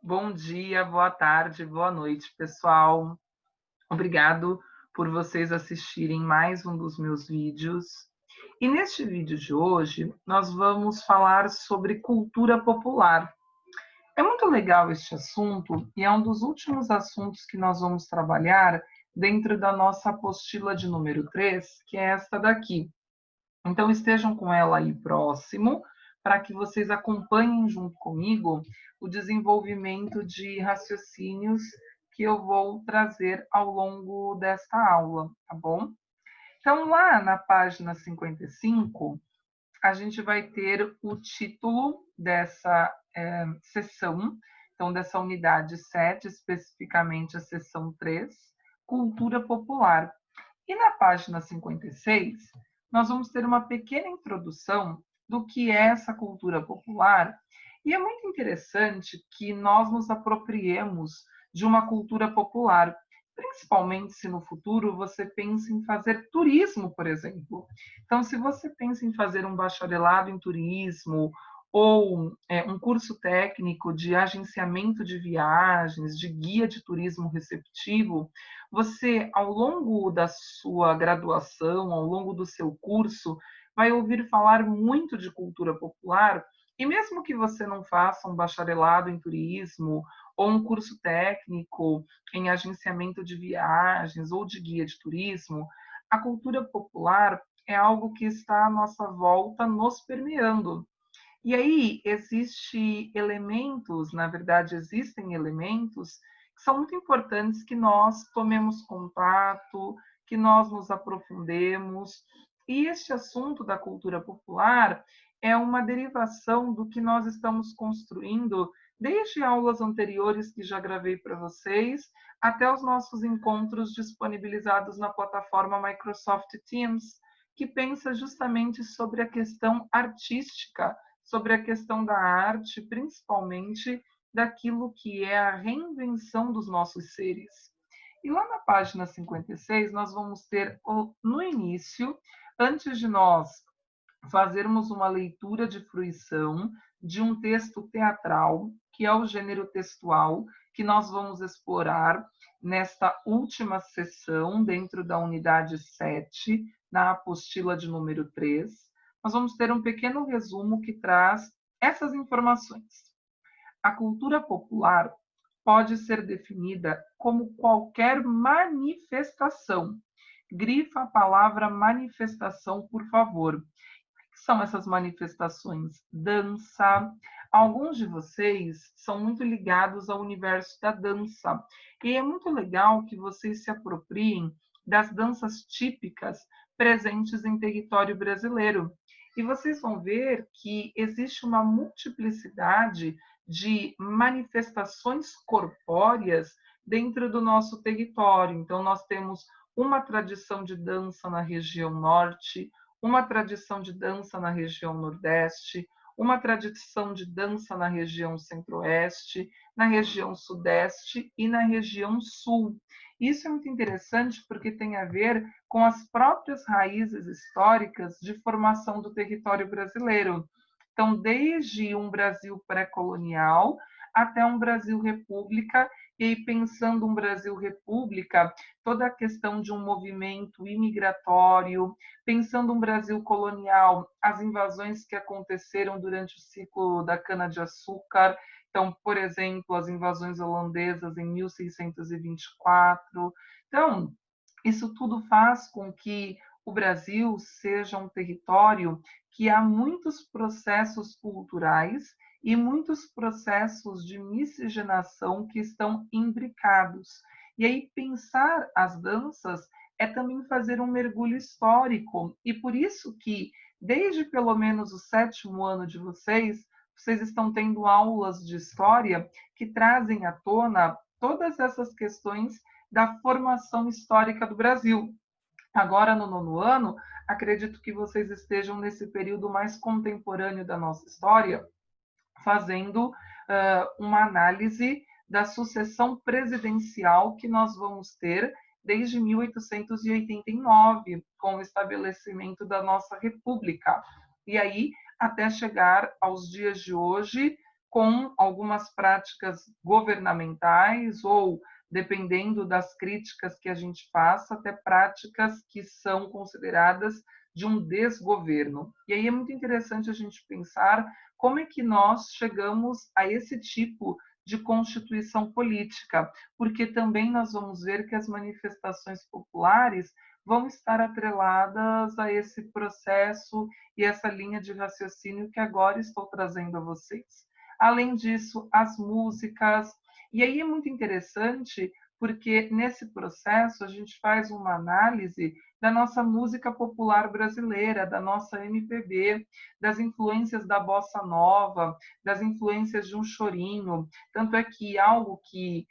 Bom dia, boa tarde, boa noite, pessoal. Obrigado por vocês assistirem mais um dos meus vídeos. E neste vídeo de hoje, nós vamos falar sobre cultura popular. É muito legal este assunto e é um dos últimos assuntos que nós vamos trabalhar dentro da nossa apostila de número 3, que é esta daqui. Então, estejam com ela aí próximo, para que vocês acompanhem junto comigo o desenvolvimento de raciocínios que eu vou trazer ao longo desta aula, tá bom? Então, lá na página 55, a gente vai ter o título dessa sessão, então, dessa unidade 7, especificamente a sessão 3, Cultura Popular. E na página 56, nós vamos ter uma pequena introdução do que é essa cultura popular. E é muito interessante que nós nos apropriemos de uma cultura popular, principalmente se no futuro você pensa em fazer turismo, por exemplo. Então, se você pensa em fazer um bacharelado em turismo ou um curso técnico de agenciamento de viagens, de guia de turismo receptivo, você, ao longo da sua graduação, ao longo do seu curso, vai ouvir falar muito de cultura popular, e mesmo que você não faça um bacharelado em turismo ou um curso técnico em agenciamento de viagens ou de guia de turismo, a cultura popular é algo que está à nossa volta nos permeando. E aí existe elementos, na verdade existem elementos que são muito importantes que nós tomemos contato, que nós nos aprofundemos. E este assunto da cultura popular é uma derivação do que nós estamos construindo desde aulas anteriores que já gravei para vocês, até os nossos encontros disponibilizados na plataforma Microsoft Teams, que pensa justamente sobre a questão artística, sobre a questão da arte, principalmente daquilo que é a reinvenção dos nossos seres. E lá na página 56, nós vamos ter no início, antes de nós fazermos uma leitura de fruição de um texto teatral, que é o gênero textual, que nós vamos explorar nesta última sessão, dentro da unidade 7, na apostila de número 3. Nós vamos ter um pequeno resumo que traz essas informações. A cultura popular pode ser definida como qualquer manifestação. Grifa a palavra manifestação, por favor. São essas manifestações? Dança. Alguns de vocês são muito ligados ao universo da dança. E é muito legal que vocês se apropriem das danças típicas presentes em território brasileiro. E vocês vão ver que existe uma multiplicidade de manifestações corpóreas dentro do nosso território. Então, nós temos uma tradição de dança na região norte, uma tradição de dança na região Nordeste, uma tradição de dança na região Centro-Oeste, na região Sudeste e na região Sul. Isso é muito interessante porque tem a ver com as próprias raízes históricas de formação do território brasileiro. Então, desde um Brasil pré-colonial até um Brasil república, e pensando um Brasil república, toda a questão de um movimento imigratório, pensando um Brasil colonial, as invasões que aconteceram durante o ciclo da cana-de-açúcar, então, por exemplo, as invasões holandesas em 1624. Então, isso tudo faz com que o Brasil seja um território que há muitos processos culturais e muitos processos de miscigenação que estão imbricados. E aí, pensar as danças é também fazer um mergulho histórico. E por isso que, desde pelo menos o 7º ano de vocês, vocês estão tendo aulas de história que trazem à tona todas essas questões da formação histórica do Brasil. Agora, no 9º ano, acredito que vocês estejam nesse período mais contemporâneo da nossa história, fazendo uma análise da sucessão presidencial que nós vamos ter desde 1889, com o estabelecimento da nossa República. E aí, até chegar aos dias de hoje, com algumas práticas governamentais ou, dependendo das críticas que a gente faça, até práticas que são consideradas de um desgoverno. E aí é muito interessante a gente pensar como é que nós chegamos a esse tipo de constituição política, porque também nós vamos ver que as manifestações populares vão estar atreladas a esse processo e essa linha de raciocínio que agora estou trazendo a vocês. Além disso, as músicas. E aí é muito interessante porque nesse processo a gente faz uma análise da nossa música popular brasileira, da nossa MPB, das influências da bossa nova, das influências de um chorinho. Tanto é que algo que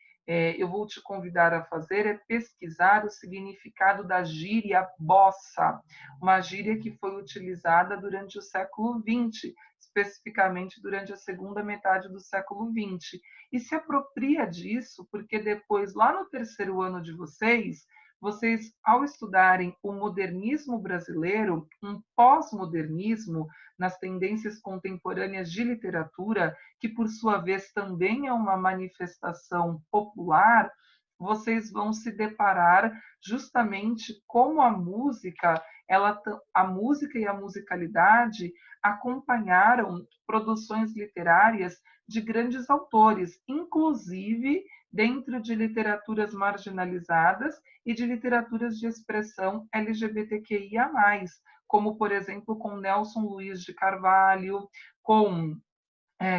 eu vou te convidar a fazer é pesquisar o significado da gíria bossa, uma gíria que foi utilizada durante o século XX, especificamente durante a segunda metade do século XX. E se apropria disso, porque depois, lá no terceiro ano de vocês, ao estudarem o modernismo brasileiro, um pós-modernismo nas tendências contemporâneas de literatura, que por sua vez também é uma manifestação popular, vocês vão se deparar justamente como a música e a musicalidade acompanharam produções literárias de grandes autores, inclusive dentro de literaturas marginalizadas e de literaturas de expressão LGBTQIA+, como, por exemplo, com Nelson Luiz de Carvalho, com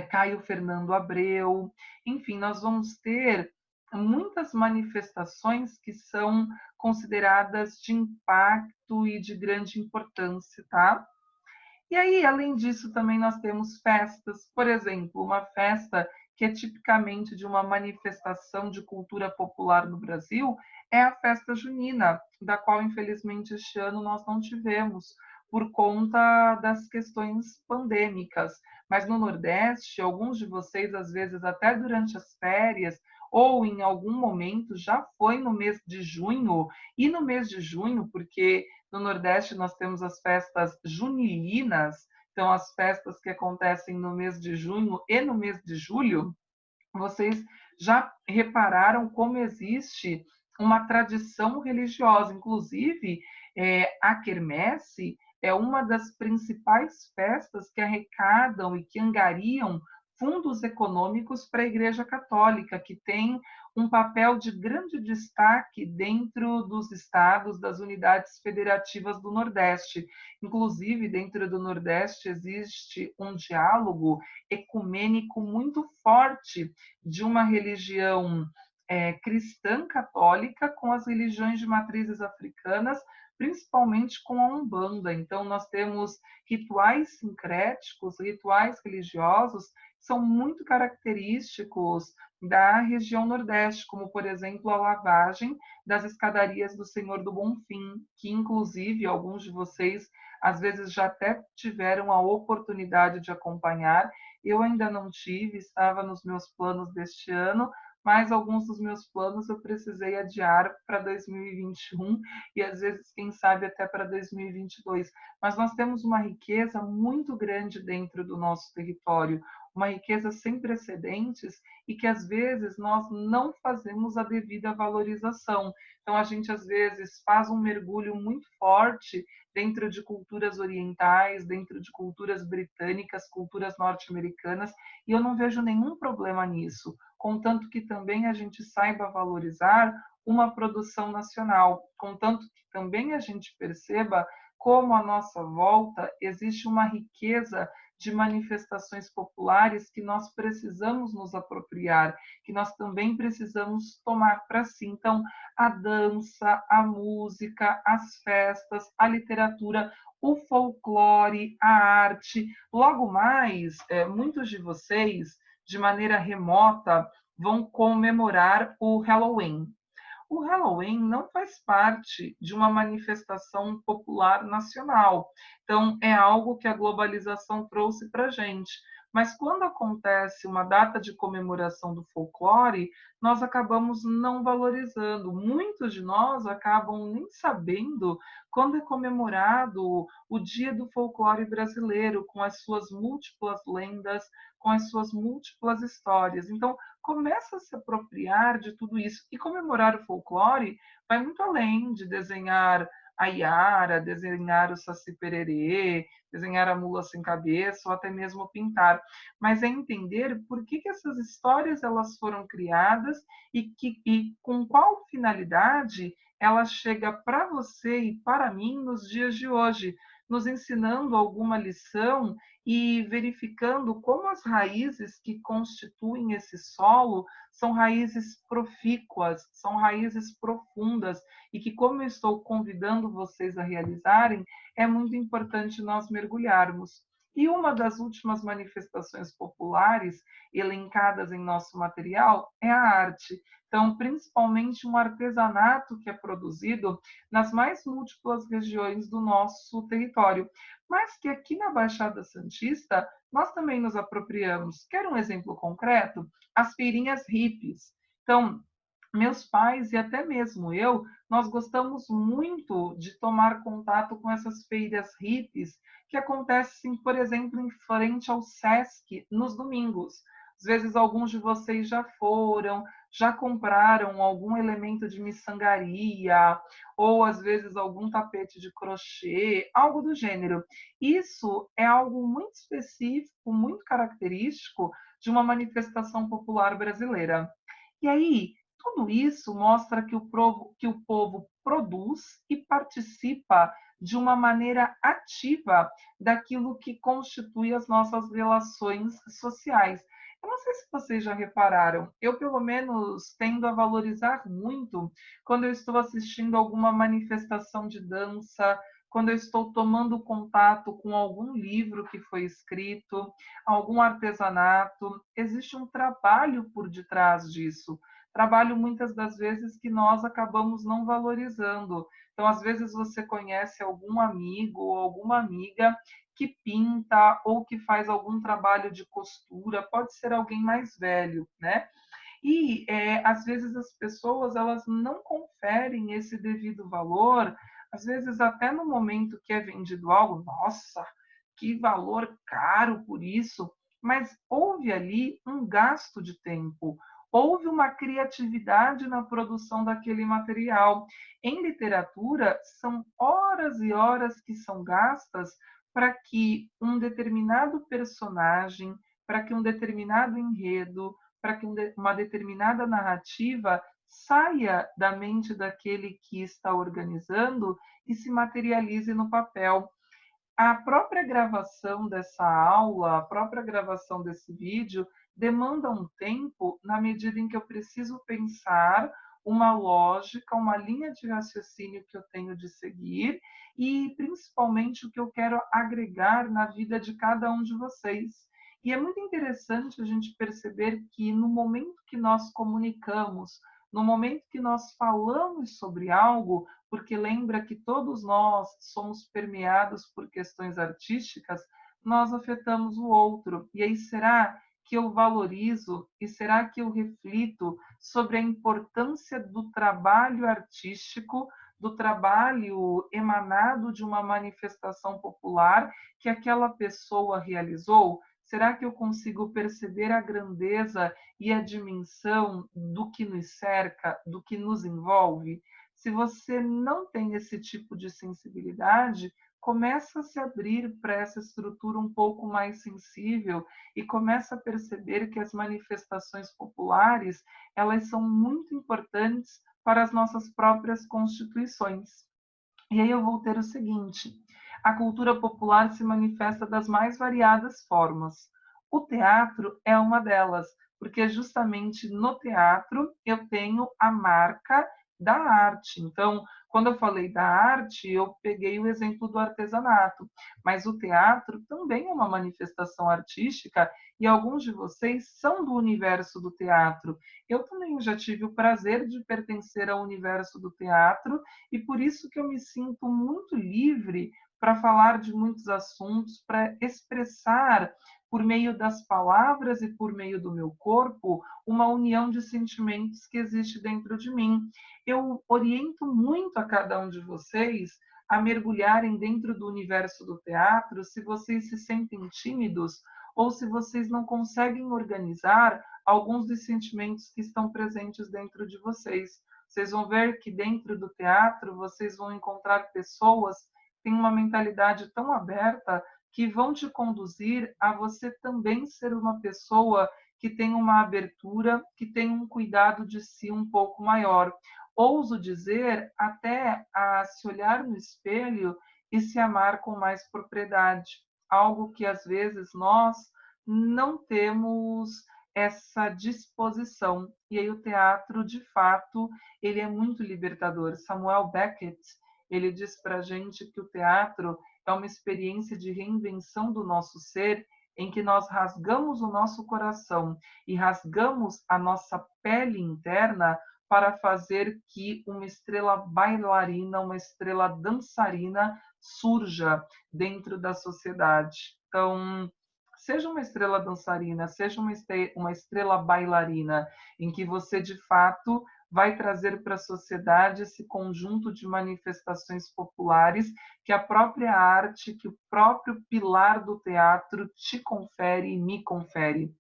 Caio Fernando Abreu. Enfim, nós vamos ter muitas manifestações que são consideradas de impacto e de grande importância, tá? E aí, além disso, também nós temos festas, por exemplo, uma festa que é tipicamente de uma manifestação de cultura popular no Brasil, é a festa junina, da qual, infelizmente, este ano nós não tivemos, por conta das questões pandêmicas. Mas no Nordeste, alguns de vocês, às vezes, até durante as férias, ou em algum momento, já foi no mês de junho, e no mês de junho, porque no Nordeste, nós temos as festas juninas, então as festas que acontecem no mês de junho e no mês de julho. Vocês já repararam como existe uma tradição religiosa? Inclusive, a quermesse é uma das principais festas que arrecadam e que angariam fundos econômicos para a Igreja Católica, que tem um papel de grande destaque dentro dos estados, das unidades federativas do Nordeste. Inclusive, dentro do Nordeste existe um diálogo ecumênico muito forte de uma religião cristã católica com as religiões de matrizes africanas, principalmente com a Umbanda. Então, nós temos rituais sincréticos, rituais religiosos, que são muito característicos da região Nordeste, como, por exemplo, a lavagem das escadarias do Senhor do Bonfim, que, inclusive, alguns de vocês, às vezes, já até tiveram a oportunidade de acompanhar. Eu ainda não tive, estava nos meus planos deste ano, mas alguns dos meus planos eu precisei adiar para 2021 e às vezes, quem sabe, até para 2022. Mas nós temos uma riqueza muito grande dentro do nosso território, uma riqueza sem precedentes e que às vezes nós não fazemos a devida valorização. Então a gente às vezes faz um mergulho muito forte dentro de culturas orientais, dentro de culturas britânicas, culturas norte-americanas, e eu não vejo nenhum problema nisso, contanto que também a gente saiba valorizar uma produção nacional, contanto que também a gente perceba como à nossa volta existe uma riqueza de manifestações populares que nós precisamos nos apropriar, que nós também precisamos tomar para si. Então, a dança, a música, as festas, a literatura, o folclore, a arte. Logo mais, muitos de vocês, de maneira remota, vão comemorar o Halloween. O Halloween não faz parte de uma manifestação popular nacional. Então, é algo que a globalização trouxe para a gente. mas quando acontece uma data de comemoração do folclore, nós acabamos não valorizando. Muitos de nós acabam nem sabendo quando é comemorado o Dia do Folclore Brasileiro, com as suas múltiplas lendas, com as suas múltiplas histórias. Então, começa a se apropriar de tudo isso. E comemorar o folclore vai muito além de desenhar a Iara, desenhar o Saci Pererê, desenhar a mula sem cabeça ou até mesmo pintar, mas é entender por que essas histórias elas foram criadas e com qual finalidade ela chega para você e para mim nos dias de hoje, nos ensinando alguma lição e verificando como as raízes que constituem esse solo são raízes profícuas, são raízes profundas e que, como eu estou convidando vocês a realizarem, é muito importante nós mergulharmos. E uma das últimas manifestações populares elencadas em nosso material é a arte. Então, principalmente um artesanato que é produzido nas mais múltiplas regiões do nosso território, mas que aqui na Baixada Santista nós também nos apropriamos. Quer um exemplo concreto? As feirinhas hippies. Então, meus pais e até mesmo eu, nós gostamos muito de tomar contato com essas feiras hippies que acontecem, por exemplo, em frente ao Sesc nos domingos. Às vezes alguns de vocês já foram, já compraram algum elemento de miçangaria, ou às vezes algum tapete de crochê, algo do gênero. Isso é algo muito específico, muito característico de uma manifestação popular brasileira. E aí, tudo isso mostra que o povo produz e participa de uma maneira ativa daquilo que constitui as nossas relações sociais. Eu não sei se vocês já repararam, eu pelo menos tendo a valorizar muito quando eu estou assistindo alguma manifestação de dança, quando eu estou tomando contato com algum livro que foi escrito, algum artesanato, existe um trabalho por detrás disso. Trabalho muitas das vezes que nós acabamos não valorizando. Então, às vezes você conhece algum amigo ou alguma amiga que pinta ou que faz algum trabalho de costura, pode ser alguém mais velho, né? E às vezes as pessoas elas não conferem esse devido valor, às vezes até no momento que é vendido algo, nossa, que valor caro por isso, mas houve ali um gasto de tempo, houve uma criatividade na produção daquele material. Em literatura, são horas e horas que são gastas para que um determinado personagem, para que um determinado enredo, para que uma determinada narrativa saia da mente daquele que está organizando e se materialize no papel. A própria gravação dessa aula, a própria gravação desse vídeo, demanda um tempo na medida em que eu preciso pensar uma lógica, uma linha de raciocínio que eu tenho de seguir e principalmente o que eu quero agregar na vida de cada um de vocês. E é muito interessante a gente perceber que no momento que nós comunicamos, no momento que nós falamos sobre algo, porque lembra que todos nós somos permeados por questões artísticas, nós afetamos o outro. E aí, será que eu valorizo e será que eu reflito sobre a importância do trabalho artístico, do trabalho emanado de uma manifestação popular que aquela pessoa realizou? Será que eu consigo perceber a grandeza e a dimensão do que nos cerca, do que nos envolve? Se você não tem esse tipo de sensibilidade, começa a se abrir para essa estrutura um pouco mais sensível e começa a perceber que as manifestações populares, elas são muito importantes para as nossas próprias constituições. E aí eu vou ter o seguinte: a cultura popular se manifesta das mais variadas formas. O teatro é uma delas, porque justamente no teatro eu tenho a marca da arte. Então, quando eu falei da arte, eu peguei o exemplo do artesanato, mas o teatro também é uma manifestação artística e alguns de vocês são do universo do teatro. Eu também já tive o prazer de pertencer ao universo do teatro e por isso que eu me sinto muito livre para falar de muitos assuntos, para expressar por meio das palavras e por meio do meu corpo, uma união de sentimentos que existe dentro de mim. Eu oriento muito a cada um de vocês a mergulharem dentro do universo do teatro se vocês se sentem tímidos ou se vocês não conseguem organizar alguns dos sentimentos que estão presentes dentro de vocês. Vocês vão ver que dentro do teatro vocês vão encontrar pessoas que têm uma mentalidade tão aberta que vão te conduzir a você também ser uma pessoa que tem uma abertura, que tem um cuidado de si um pouco maior. Ouso dizer, até a se olhar no espelho e se amar com mais propriedade. Algo que às vezes nós não temos essa disposição. E aí o teatro, de fato, ele é muito libertador. Samuel Beckett, ele diz para a gente que o teatro é uma experiência de reinvenção do nosso ser, em que nós rasgamos o nosso coração e rasgamos a nossa pele interna para fazer que uma estrela bailarina, uma estrela dançarina surja dentro da sociedade. Então, seja uma estrela dançarina, seja uma estrela bailarina, em que você, de fato, vai trazer para a sociedade esse conjunto de manifestações populares que a própria arte, que o próprio pilar do teatro te confere e me confere.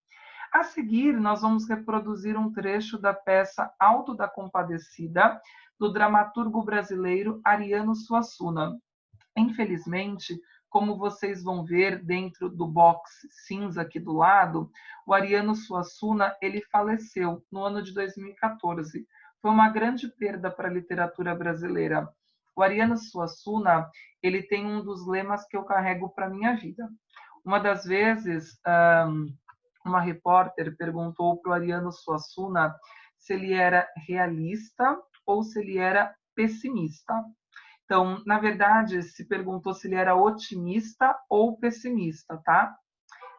A seguir, nós vamos reproduzir um trecho da peça Alto da Compadecida, do dramaturgo brasileiro Ariano Suassuna. Infelizmente, como vocês vão ver dentro do box cinza aqui do lado, o Ariano Suassuna, ele faleceu no ano de 2014. Foi uma grande perda para a literatura brasileira. O Ariano Suassuna, ele tem um dos lemas que eu carrego para a minha vida. Uma das vezes, uma repórter perguntou para o Ariano Suassuna se ele era realista ou se ele era pessimista. Então, na verdade, se perguntou se ele era otimista ou pessimista, tá?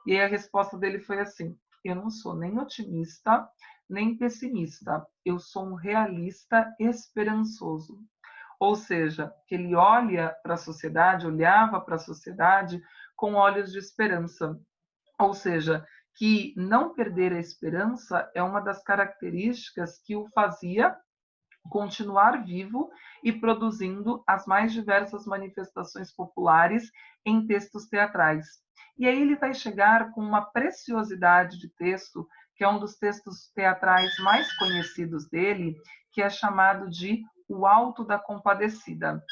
E aí a resposta dele foi assim: eu não sou nem otimista, nem pessimista. Eu sou um realista esperançoso. Ou seja, que ele olha para a sociedade, olhava para a sociedade com olhos de esperança. Ou seja, que não perder a esperança é uma das características que o fazia continuar vivo e produzindo as mais diversas manifestações populares em textos teatrais. E aí ele vai chegar com uma preciosidade de texto, que é um dos textos teatrais mais conhecidos dele, que é chamado de O Alto da Compadecida.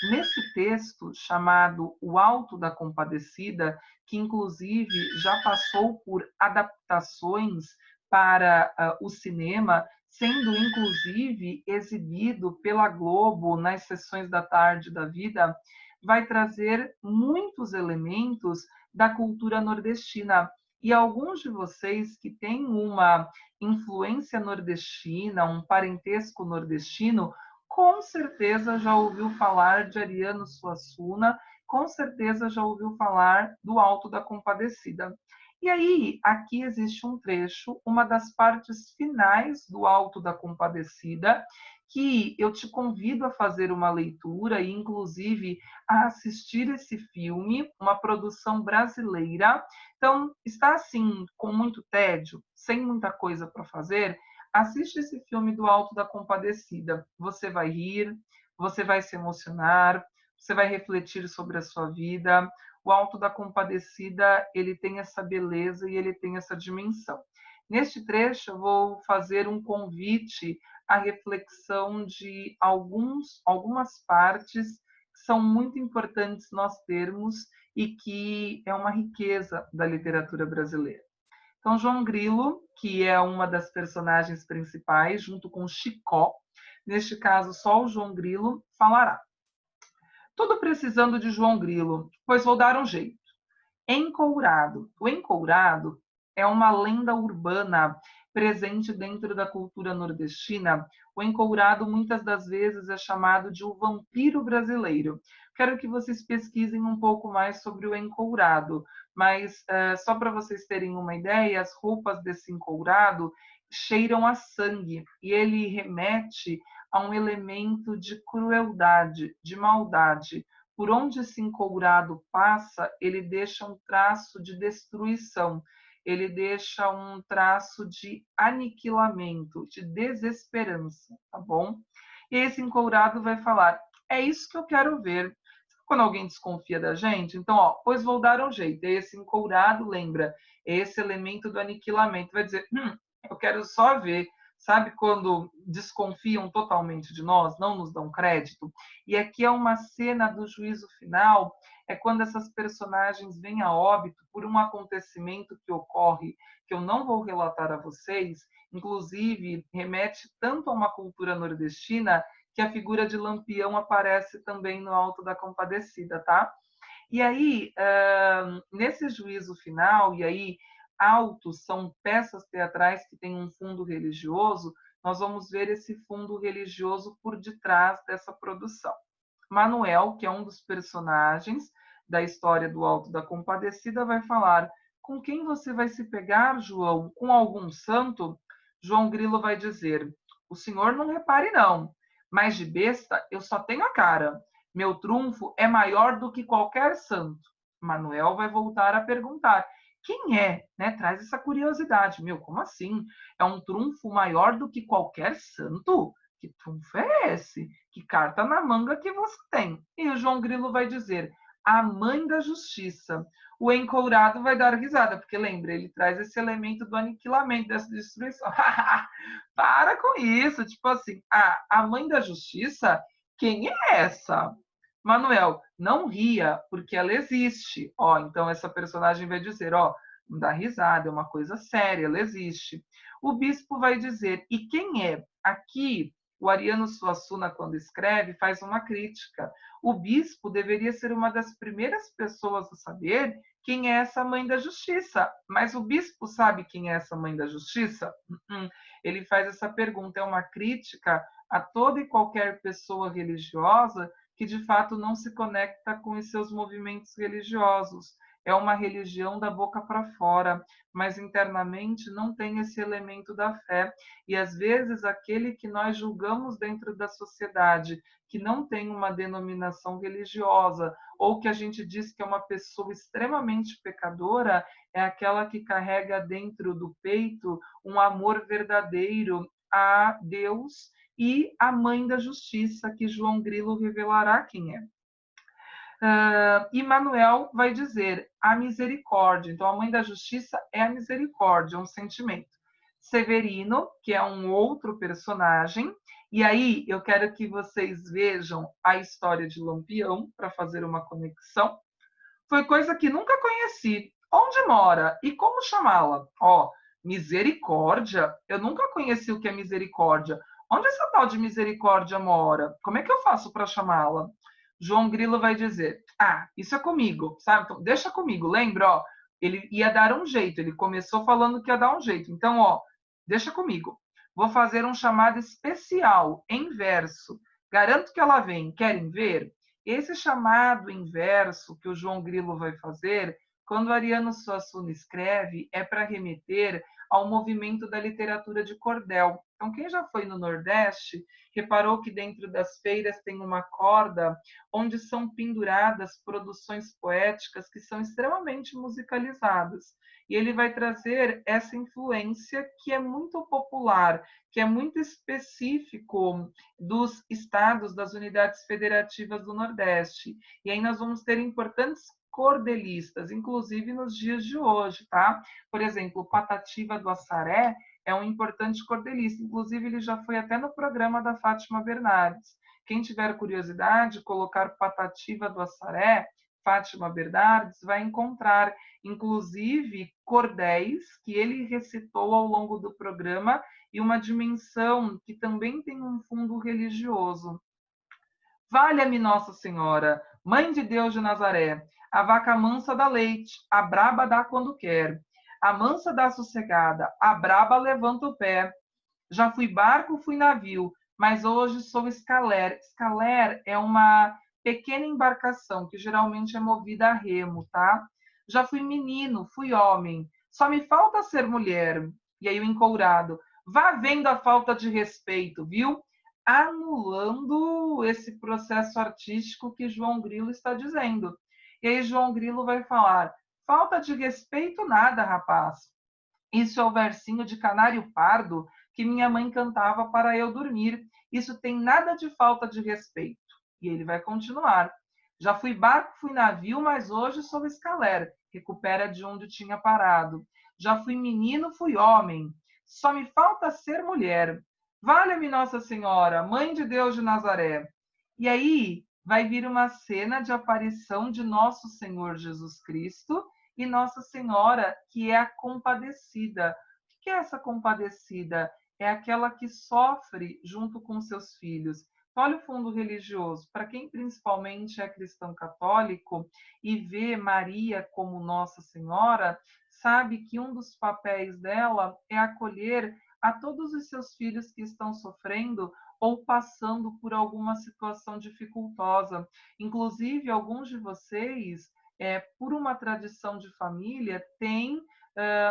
Nesse texto, chamado O Alto da Compadecida, que inclusive já passou por adaptações para o cinema, sendo inclusive exibido pela Globo nas sessões da tarde da vida, vai trazer muitos elementos da cultura nordestina. E alguns de vocês que têm uma influência nordestina, um parentesco nordestino, com certeza já ouviu falar de Ariano Suassuna, com certeza já ouviu falar do Alto da Compadecida. E aí, aqui existe um trecho, uma das partes finais do Alto da Compadecida, que eu te convido a fazer uma leitura e, inclusive, a assistir esse filme, uma produção brasileira. Então, está assim, com muito tédio, sem muita coisa para fazer, assiste esse filme do Alto da Compadecida. Você vai rir, você vai se emocionar, você vai refletir sobre a sua vida. O Alto da Compadecida, ele tem essa beleza e ele tem essa dimensão. Neste trecho, eu vou fazer um convite à reflexão de algumas partes que são muito importantes nós termos e que é uma riqueza da literatura brasileira. Então, João Grilo, que é uma das personagens principais, junto com Chicó, neste caso, só o João Grilo falará. Tudo precisando de João Grilo, pois vou dar um jeito. Encourado. O encourado é uma lenda urbana presente dentro da cultura nordestina. O encourado muitas das vezes é chamado de o vampiro brasileiro. Quero que vocês pesquisem um pouco mais sobre o encourado, mas só para vocês terem uma ideia, as roupas desse encourado cheiram a sangue e ele remete a um elemento de crueldade, de maldade, por onde esse encourado passa, ele deixa um traço de destruição, ele deixa um traço de aniquilamento, de desesperança, tá bom? E esse encourado vai falar: é isso que eu quero ver. Quando alguém desconfia da gente, então, ó, pois vou dar um jeito. E esse encourado, lembra, esse elemento do aniquilamento, vai dizer: eu quero só ver. Sabe quando desconfiam totalmente de nós, não nos dão crédito? E aqui é uma cena do juízo final, é quando essas personagens vêm a óbito por um acontecimento que ocorre, que eu não vou relatar a vocês, inclusive remete tanto a uma cultura nordestina, que a figura de Lampião aparece também no Alto da Compadecida, tá? E aí, nesse juízo final, e aí, autos são peças teatrais que têm um fundo religioso, nós vamos ver esse fundo religioso por detrás dessa produção. Manuel, que é um dos personagens da história do Alto da Compadecida, vai falar: com quem você vai se pegar, João? Com algum santo? João Grilo vai dizer: o senhor não repare, não, mas de besta eu só tenho a cara. Meu trunfo é maior do que qualquer santo. Manuel vai voltar a perguntar: quem é? Né? Traz essa curiosidade. Meu, como assim? É um trunfo maior do que qualquer santo? Que trunfo é esse? Que carta na manga que você tem? E o João Grilo vai dizer: a mãe da justiça. O encourado vai dar risada, porque lembra, ele traz esse elemento do aniquilamento, dessa destruição. Para com isso, tipo assim, a mãe da justiça, quem é essa? Manuel, não ria, porque ela existe. Ó, então essa personagem vai dizer, ó, não dá risada, é uma coisa séria, ela existe. O bispo vai dizer, e quem é? Aqui, o Ariano Suassuna, quando escreve, faz uma crítica. O bispo deveria ser uma das primeiras pessoas a saber quem é essa mãe da justiça. Mas o bispo sabe quem é essa mãe da justiça? Ele faz essa pergunta, é uma crítica a toda e qualquer pessoa religiosa que de fato não se conecta com os seus movimentos religiosos. É uma religião da boca para fora, mas internamente não tem esse elemento da fé. E às vezes aquele que nós julgamos dentro da sociedade, que não tem uma denominação religiosa, ou que a gente diz que é uma pessoa extremamente pecadora, é aquela que carrega dentro do peito um amor verdadeiro a Deus e a mãe da justiça, que João Grilo revelará quem é. E Manuel vai dizer a misericórdia. Então, a mãe da justiça é a misericórdia, um sentimento. Severino, que é um outro personagem, e aí eu quero que vocês vejam a história de Lampião para fazer uma conexão. Foi coisa que nunca conheci. Onde mora e como chamá-la? Ó, misericórdia? Eu nunca conheci o que é misericórdia. Onde essa tal de misericórdia mora? Como é que eu faço para chamá-la? João Grilo vai dizer: ah, isso é comigo, sabe? Então, deixa comigo. Lembra, ó, ele ia dar um jeito. Ele começou falando que ia dar um jeito. Então, ó, deixa comigo. Vou fazer um chamado especial, em verso. Garanto que ela vem. Querem ver? Esse chamado inverso que o João Grilo vai fazer, quando o Ariano Suassuna escreve, é para remeter ao movimento da literatura de cordel. Então, quem já foi no Nordeste, reparou que dentro das feiras tem uma corda onde são penduradas produções poéticas que são extremamente musicalizadas. E ele vai trazer essa influência que é muito popular, que é muito específico dos estados, das unidades federativas do Nordeste. E aí nós vamos ter importantes cordelistas, inclusive nos dias de hoje, tá? Por exemplo, Patativa do Assaré é um importante cordelista, inclusive ele já foi até no programa da Fátima Bernardes. Quem tiver curiosidade, colocar Patativa do Assaré, Fátima Bernardes, vai encontrar, inclusive, cordéis que ele recitou ao longo do programa e uma dimensão que também tem um fundo religioso. Valha-me Nossa Senhora, Mãe de Deus de Nazaré, a vaca mansa dá leite, a braba dá quando quer, a mansa dá sossegada, a braba levanta o pé. Já fui barco, fui navio, mas hoje sou escaler. Escaler é uma pequena embarcação que geralmente é movida a remo, tá? Já fui menino, fui homem, só me falta ser mulher. E aí o encourado, vá vendo a falta de respeito, viu? anulando esse processo artístico que João Grilo está dizendo. E aí João Grilo vai falar: falta de respeito nada, rapaz. Isso é o versinho de Canário Pardo que minha mãe cantava para eu dormir. Isso tem nada de falta de respeito. E ele vai continuar. Já fui barco, fui navio, mas hoje sou escaler. Recupera de onde tinha parado. Já fui menino, fui homem. Só me falta ser mulher. Valha-me Nossa Senhora, Mãe de Deus de Nazaré. E aí vai vir uma cena de aparição de Nosso Senhor Jesus Cristo e Nossa Senhora, que é a compadecida. O que é essa compadecida? É aquela que sofre junto com seus filhos. Olha o fundo religioso. Para quem principalmente é cristão católico e vê Maria como Nossa Senhora, sabe que um dos papéis dela é acolher a todos os seus filhos que estão sofrendo ou passando por alguma situação dificultosa. Inclusive, alguns de vocês por uma tradição de família, tem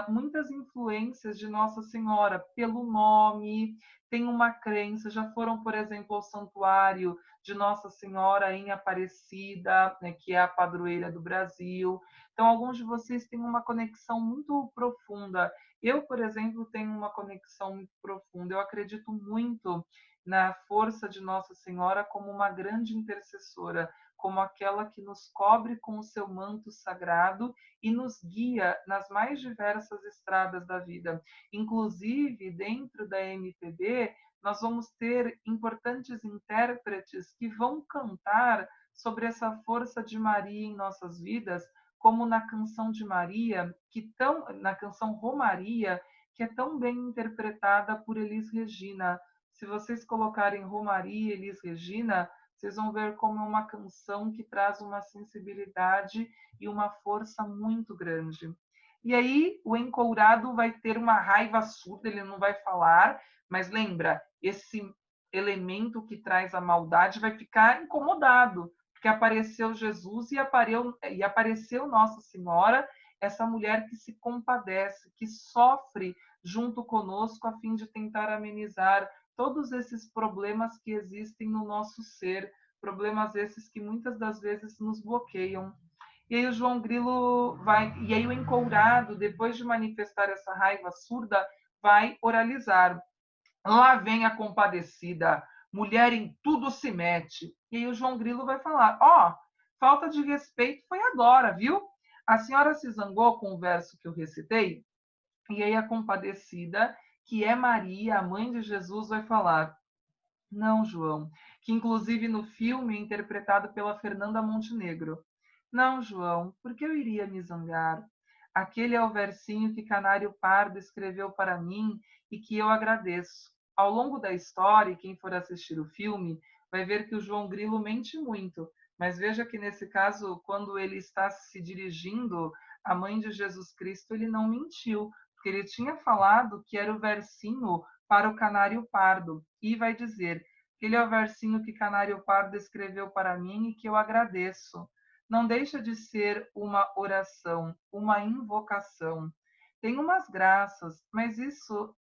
muitas influências de Nossa Senhora pelo nome, tem uma crença, já foram, por exemplo, ao santuário de Nossa Senhora em Aparecida, né, que é a padroeira do Brasil. Então, alguns de vocês têm uma conexão muito profunda. Eu, por exemplo, tenho uma conexão muito profunda. Eu acredito muito na força de Nossa Senhora como uma grande intercessora, como aquela que nos cobre com o seu manto sagrado e nos guia nas mais diversas estradas da vida. Inclusive, dentro da MPB, nós vamos ter importantes intérpretes que vão cantar sobre essa força de Maria em nossas vidas, como na canção de Maria, na canção Romaria, que é tão bem interpretada por Elis Regina. Se vocês colocarem Romaria, Elis Regina, vocês vão ver como é uma canção que traz uma sensibilidade e uma força muito grande. E aí o encourado vai ter uma raiva surda, ele não vai falar, mas lembra, esse elemento que traz a maldade vai ficar incomodado, porque apareceu Jesus e apareceu Nossa Senhora, essa mulher que se compadece, que sofre junto conosco a fim de tentar amenizar todos esses problemas que existem no nosso ser, problemas esses que muitas das vezes nos bloqueiam. E aí o João Grilo vai, e aí o encourado, depois de manifestar essa raiva surda, vai oralizar. Lá vem a compadecida, mulher em tudo se mete. E aí o João Grilo vai falar: ó, falta de respeito foi agora, viu? A senhora se zangou com o verso que eu recitei? E aí a compadecida, que é Maria, a mãe de Jesus, vai falar: não, João, que inclusive no filme é interpretado pela Fernanda Montenegro. Não, João, por que eu iria me zangar? Aquele é o versinho que Canário Pardo escreveu para mim e que eu agradeço. Ao longo da história, quem for assistir o filme vai ver que o João Grilo mente muito, mas veja que nesse caso, quando ele está se dirigindo à mãe de Jesus Cristo, ele não mentiu, porque ele tinha falado que era o versinho para o Canário Pardo, e vai dizer: ele é o versinho que Canário Pardo escreveu para mim e que eu agradeço. Não deixa de ser uma oração, uma invocação. Tem umas graças, mas isso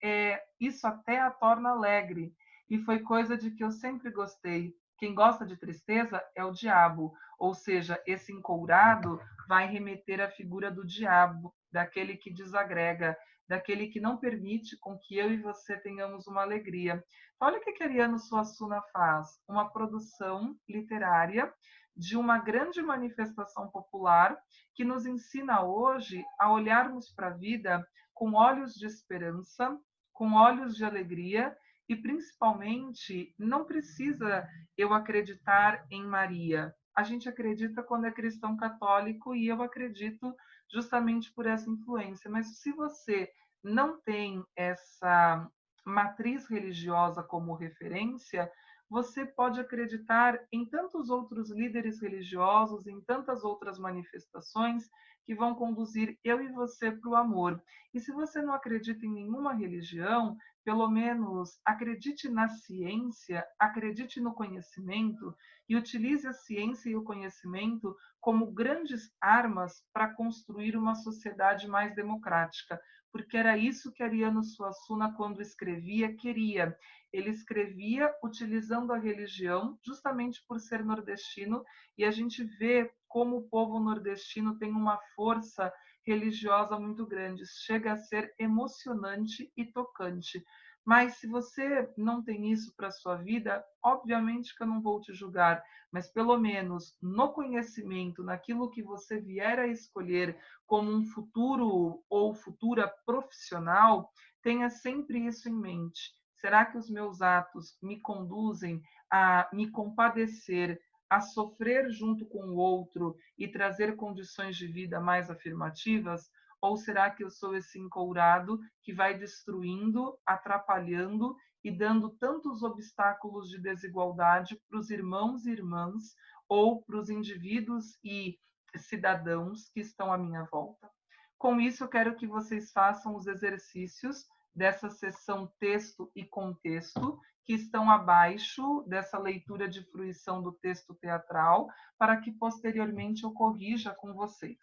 até a torna alegre. E foi coisa de que eu sempre gostei. Quem gosta de tristeza é o diabo, ou seja, esse encourado vai remeter à figura do diabo, daquele que desagrega, daquele que não permite com que eu e você tenhamos uma alegria. Olha o que Ariano Suassuna faz, uma produção literária de uma grande manifestação popular que nos ensina hoje a olharmos para a vida com olhos de esperança, com olhos de alegria e, principalmente, não precisa eu acreditar em Maria. A gente acredita quando é cristão católico e eu acredito justamente por essa influência. Mas se você não tem essa matriz religiosa como referência, você pode acreditar em tantos outros líderes religiosos, em tantas outras manifestações que vão conduzir eu e você para o amor. E se você não acredita em nenhuma religião, pelo menos acredite na ciência, acredite no conhecimento e utilize a ciência e o conhecimento como grandes armas para construir uma sociedade mais democrática, porque era isso que Ariano Suassuna, quando escrevia, queria. Ele escrevia utilizando a religião, justamente por ser nordestino, e a gente vê como o povo nordestino tem uma força religiosa muito grande, chega a ser emocionante e tocante. Mas se você não tem isso para a sua vida, obviamente que eu não vou te julgar, mas pelo menos no conhecimento, naquilo que você vier a escolher como um futuro ou futura profissional, tenha sempre isso em mente. Será que os meus atos me conduzem a me compadecer, a sofrer junto com o outro e trazer condições de vida mais afirmativas? Ou será que eu sou esse encourado que vai destruindo, atrapalhando e dando tantos obstáculos de desigualdade para os irmãos e irmãs ou para os indivíduos e cidadãos que estão à minha volta? Com isso, eu quero que vocês façam os exercícios dessa sessão texto e contexto, que estão abaixo dessa leitura de fruição do texto teatral, para que posteriormente eu corrija com vocês.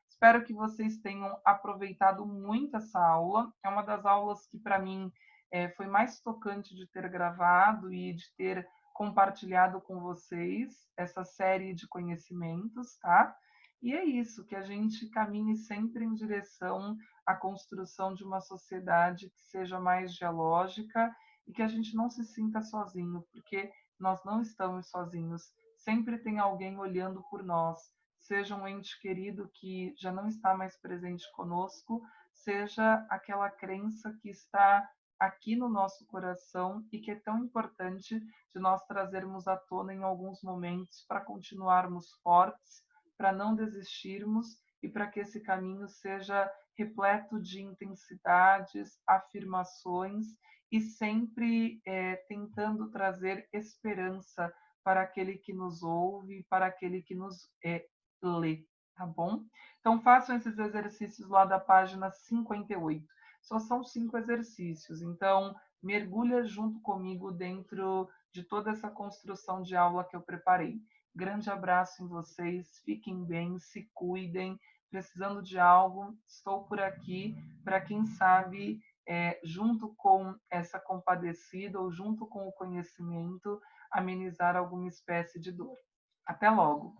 Espero que vocês tenham aproveitado muito essa aula. É uma das aulas que, para mim, foi mais tocante de ter gravado e de ter compartilhado com vocês essa série de conhecimentos, tá? E é isso, que a gente caminhe sempre em direção à construção de uma sociedade que seja mais dialógica e que a gente não se sinta sozinho, porque nós não estamos sozinhos. Sempre tem alguém olhando por nós, seja um ente querido que já não está mais presente conosco, seja aquela crença que está aqui no nosso coração e que é tão importante de nós trazermos à tona em alguns momentos para continuarmos fortes, para não desistirmos e para que esse caminho seja repleto de intensidades, afirmações e sempre tentando trazer esperança para aquele que nos ouve, para aquele que nos lê, tá bom? Então façam esses exercícios lá da página 58. Só são 5 exercícios, então mergulha junto comigo dentro de toda essa construção de aula que eu preparei. Grande abraço em vocês, fiquem bem, se cuidem. Precisando de algo, estou por aqui para quem sabe, junto com essa compadecida ou junto com o conhecimento, amenizar alguma espécie de dor. Até logo!